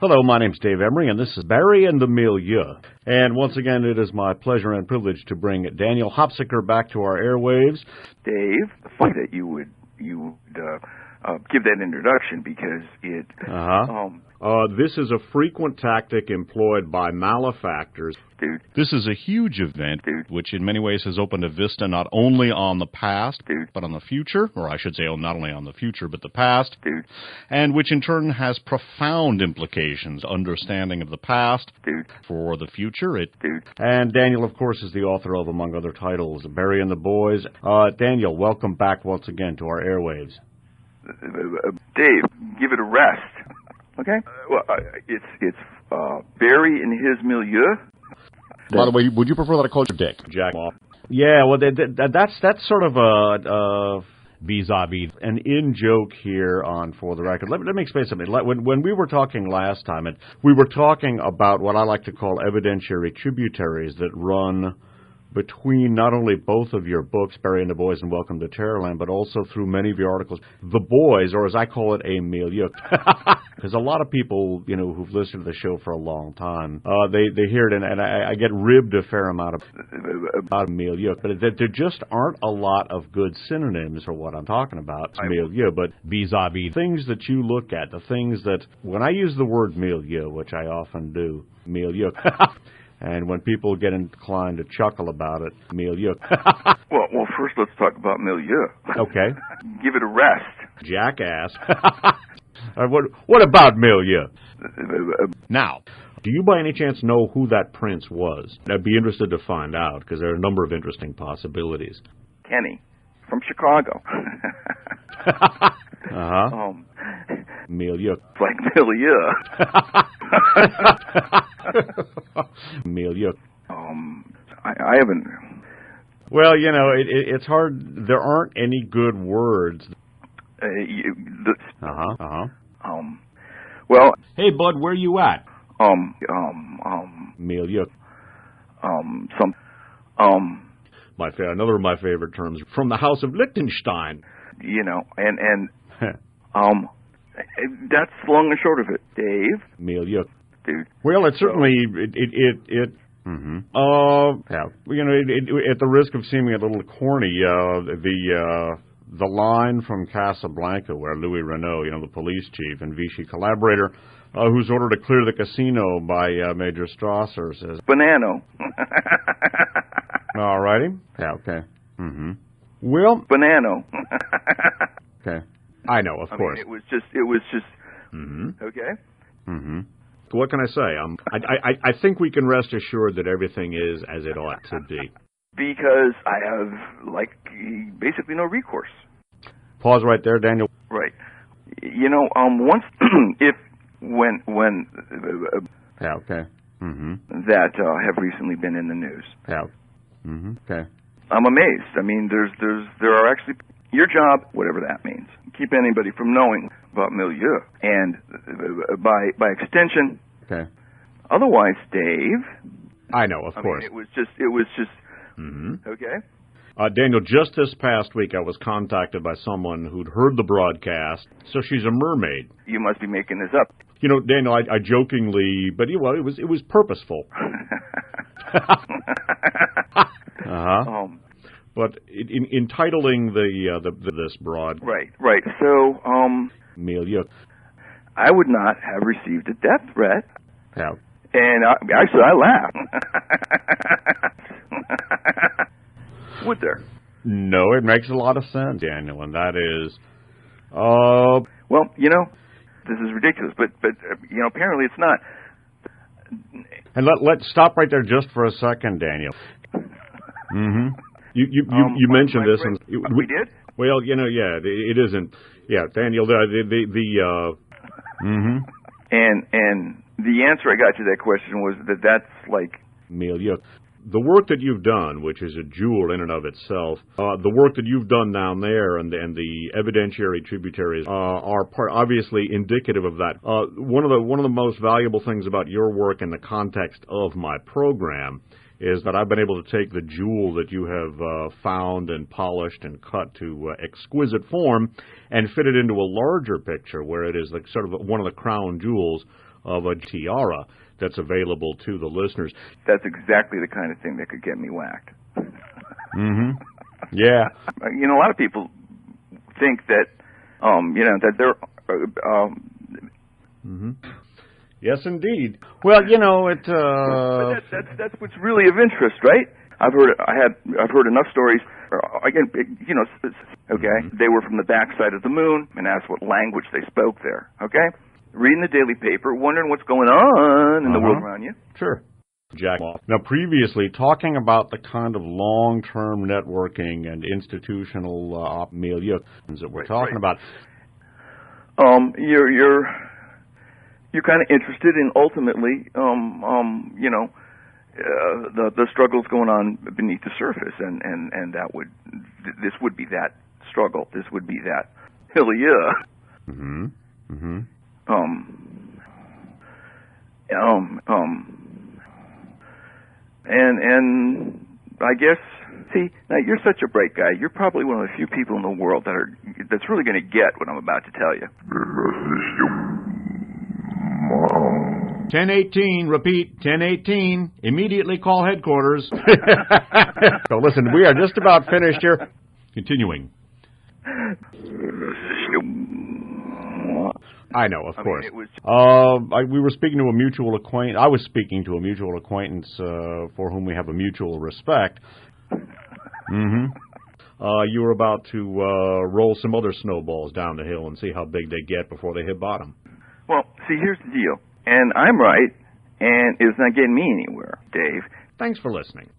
Hello, my name's Dave Emory, and this is Barry and the Milieu. And once again, it is my pleasure and privilege to bring Daniel Hopsicker back to our airwaves. Dave, funny that you would give that introduction because it... This is a frequent tactic employed by malefactors. Dude. This is a huge event, which in many ways has opened a vista not only on the past, but on the future, or I should say not only on the future, but the past, and which in turn has profound implications, understanding of the past for the future. And Daniel, of course, is the author of, among other titles, Barry and the Boys. Daniel, welcome back once again to our airwaves. Dave, give it a rest. Okay. Well, it's Barry and his Milieu. By the way, would you prefer that I called you Dick? Jack off. Yeah, well, that's sort of a vis-a-vis an in-joke here on For the Record. Let me explain something. When we were talking last time, we were talking about what I like to call evidentiary tributaries that run between not only both of your books, Barry and the Boys and Welcome to Terrorland, but also through many of your articles, The Boys, or as I call it, a milieu. Because a lot of people, who've listened to the show for a long time, they hear it, and I get ribbed a fair amount about milieu. But there just aren't a lot of good synonyms for what I'm talking about, milieu. But vis-a-vis things that you look at, the things that, when I use the word milieu, which I often do, milieu, and when people get inclined to chuckle about it, milieu. Well, first let's talk about milieu. Okay. Give it a rest. Jackass. What about milieu? Now, do you by any chance know who that prince was? I'd be interested to find out, because there are a number of interesting possibilities. Kenny, from Chicago. Milieu. Like milieu. Milieu. I haven't... Well, it's hard. There aren't any good words. Well... Hey, bud, where you at? Milieu. Another of my favorite terms, from the House of Liechtenstein. And that's long and short of it, Dave. Milieu. Dude. Well, it certainly, at the risk of seeming a little corny, the line from Casablanca where Louis Renault, the police chief and Vichy collaborator, who's ordered to clear the casino by Major Strasser, says, Banano. All righty. Yeah, okay. Well, Banano. Okay. I know, of course. It was just. Okay. What can I say? I think we can rest assured that everything is as it ought to be. Because I have, basically no recourse. Pause right there, Daniel. Right. Once, when yeah, okay. That have recently been in the news. Yeah. Okay. I'm amazed. There are actually... Your job, whatever that means, keep anybody from knowing about milieu, and by extension. Okay. Otherwise, Dave. I know, of course. It was just. Okay. Daniel, just this past week, I was contacted by someone who'd heard the broadcast. So she's a mermaid. You must be making this up. Daniel, I jokingly, but it was purposeful. But in titling this broad... Right. So, milieu. I would not have received a death threat. Yeah. And I laughed. Would there? No, it makes a lot of sense, Daniel, and that is... Well, this is ridiculous, but apparently it's not. And let's stop right there just for a second, Daniel. You mentioned this, and we did. Well, yeah, it isn't. Yeah, Daniel, And the answer I got to that question was that's like milieu. The work that you've done, which is a jewel in and of itself, the work that you've done down there and the evidentiary tributaries are obviously indicative of that. One of the most valuable things about your work in the context of my program is that I've been able to take the jewel that you have found and polished and cut to exquisite form and fit it into a larger picture where it is like sort of one of the crown jewels of a tiara that's available to the listeners. That's exactly the kind of thing that could get me whacked. Mm-hmm. Yeah. You know, a lot of people think that, that they're... Mm-hmm. Yes, indeed. Well, But that's what's really of interest, right? I've heard enough stories. Again, okay, they were from the backside of the moon, and asked what language they spoke there. Okay, reading the daily paper, wondering what's going on in the world around you. Sure. Jack. Now, previously, talking about the kind of long-term networking and institutional milieu that we're talking about. You're kind of interested in ultimately, the struggles going on beneath the surface, and this would be that struggle. This would be that milieu. Mm-hmm. Mm-hmm. And I guess, see, now you're such a bright guy. You're probably one of the few people in the world that's really going to get what I'm about to tell you. 1018, repeat, 1018. Immediately call headquarters. So listen, we are just about finished here. Continuing. I know, of course. We were speaking to a mutual acquaintance. I was speaking to a mutual acquaintance for whom we have a mutual respect. Mm-hmm. You were about to roll some other snowballs down the hill and see how big they get before they hit bottom. Well, see, here's the deal. And I'm right, and it's not getting me anywhere, Dave. Thanks for listening.